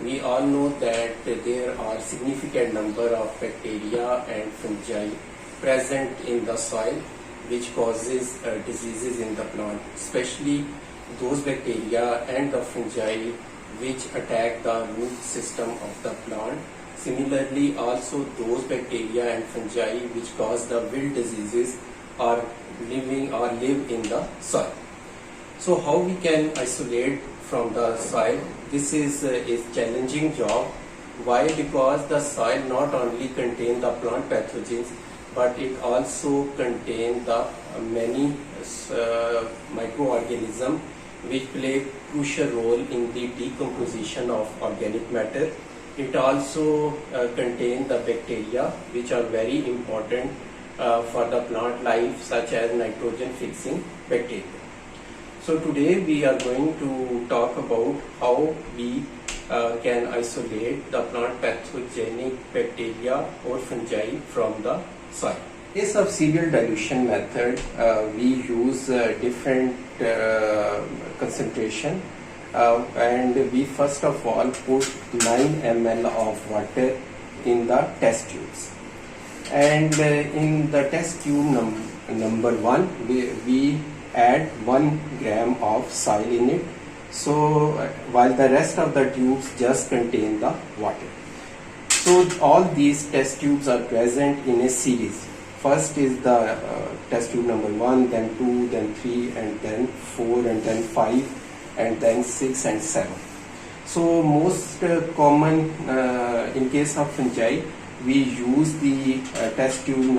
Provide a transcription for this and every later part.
We all know that there are significant number of bacteria and fungi present in the soil which causes diseases in the plant, especially those bacteria and the fungi which attack the root system of the plant. Similarly, also those bacteria and fungi which cause the wilt diseases are live in the soil. So how we can isolate from the soil? This is a challenging job. Why? Because the soil not only contain the plant pathogens, but it also contain the many microorganisms which play crucial role in the decomposition of organic matter. It also contain the bacteria which are very important for the plant life, such as nitrogen fixing bacteria. So today we are going to talk about how we can isolate the plant pathogenic bacteria or fungi from the soil. In case of serial dilution method, we use different concentration, and we first of all put 9 ml of water in the test tubes, and in the test tube number 1 we add 1 gram of soil in it, so while the rest of the tubes just contain the water. So all these test tubes are present in a series. First is the test tube number 1, then 2, then 3, and then 4, and then 5, and then 6 and 7. So most common in case of fungi, we use the test tube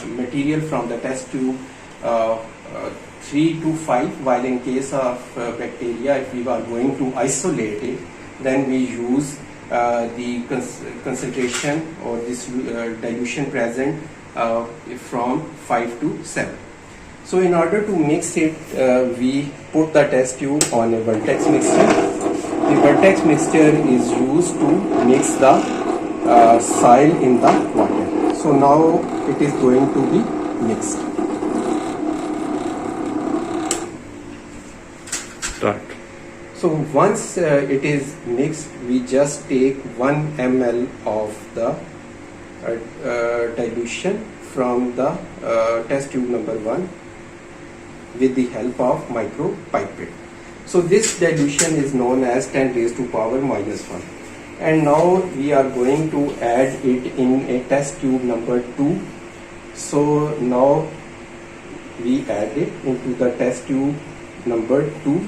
material from the test tube 3 to 5, while in case of bacteria, if we are going to isolate it, then we use the concentration or this dilution present from 5 to 7. So in order to mix it, we put the test tube on a vertex mixture. The vertex mixture is used to mix the soil in the water. So now it is going to be mixed. Start. So once it is mixed, we just take 1 ml of the dilution from the test tube number 1 with the help of micropipette. So this dilution is known as 10 raised to power minus 1. And now we are going to add it in a test tube number 2. So now we add it into the test tube number 2.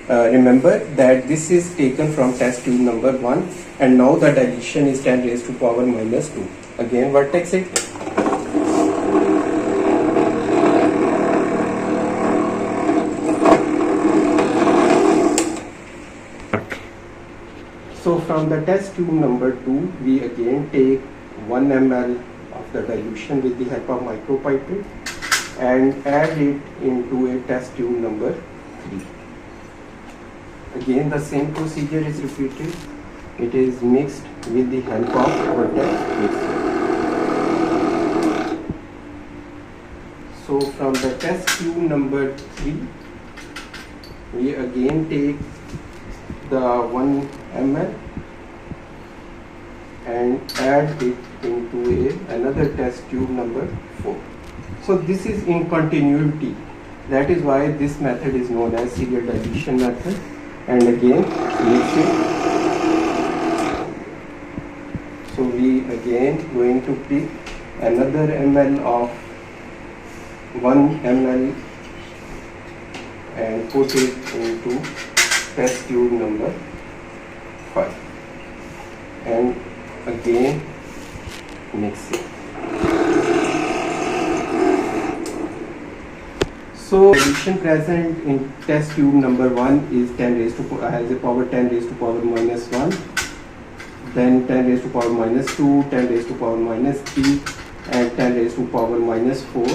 Remember that this is taken from test tube number 1, and now the dilution is 10 raised to power minus 2. Again vertex it. So from the test tube number 2, we again take 1 ml of the dilution with the help of micropipette and add it into a test tube number 3. Again the same procedure is repeated. It is mixed with the help of vertex mixer. So from the test tube number 3, we again take the 1 ml and add it into another test tube number 4. So this is in continuity. That is why this method is known as serial dilution method. And again mix it. So we again going to pick another ml of 1 ml and put it into test tube number 5 and again mix it. So dilution present in test tube number 1 is 10 raised to has a power 10 raised to power minus 1, then 10 raised to power minus 2, 10 raised to power minus 3, and 10 raised to power minus 4,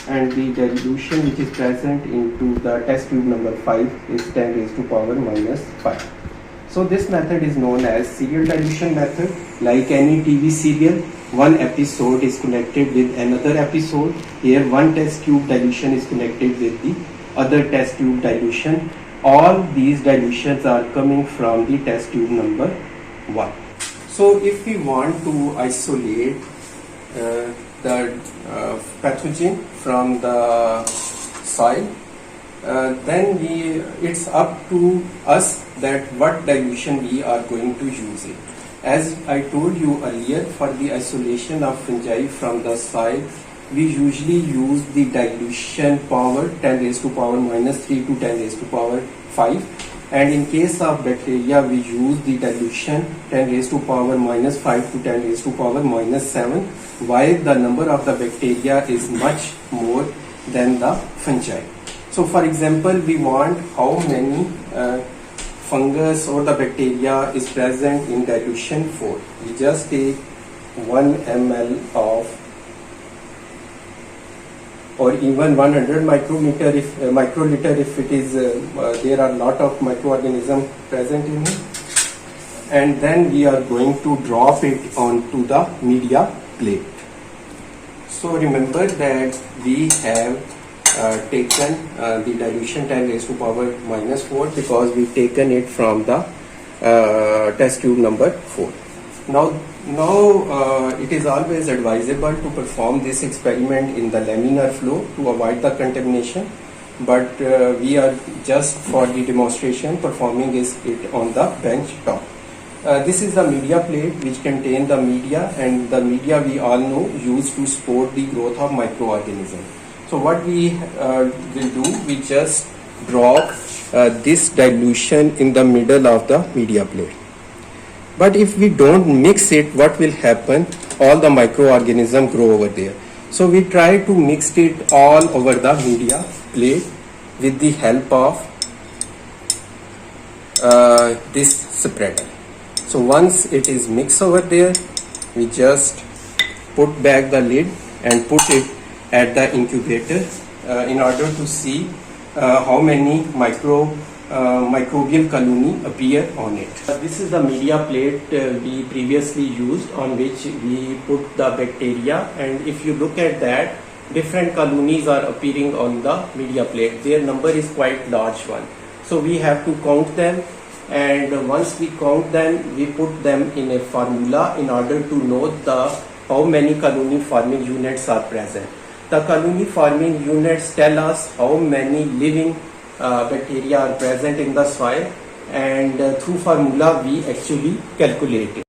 and the dilution which is present into the test tube number 5 is 10 raised to power minus 5. So this method is known as serial dilution method. Like any TV serial, one episode is connected with another episode. Here one test tube dilution is connected with the other test tube dilution all these dilutions are coming from the test tube number 1. So if we want to isolate the pathogen from the soil, then it's up to us that what dilution we are going to use it. As I told you earlier, for the isolation of fungi from the soil, we usually use the dilution power 10 raised to power minus 3 to 10 raised to power 5, and in case of bacteria we use the dilution 10 raised to power minus 5 to 10 raised to power minus 7, while the number of the bacteria is much more than the fungi. So for example, we want how many fungus or the bacteria is present in dilution 4. We just take 1 ml of, or even 100 microliter if it is there are lot of microorganisms present in it, and then we are going to drop it onto the media plate. So remember that we have taken the dilution 10 raised to power minus 4 because we've taken it from the test tube number 4. Now it is always advisable to perform this experiment in the laminar flow to avoid the contamination, but we are just for the demonstration performing it on the bench top. This is the media plate which contain the media, and the media we all know used to support the growth of microorganisms. So what we will do, we just drop this dilution in the middle of the media plate. But if we don't mix it, what will happen? All the microorganisms grow over there. So we try to mix it all over the media plate with the help of this spreader. So once it is mixed over there, we just put back the lid and put it at the incubator in order to see how many microbial colony appear on it. This is the media plate we previously used, on which we put the bacteria, and if you look at that, different colonies are appearing on the media plate. Their number is quite large one. So we have to count them, and once we count them, we put them in a formula in order to know how many colony forming units are present. The colony forming units tell us how many living bacteria are present in the soil, and through formula we actually calculate it.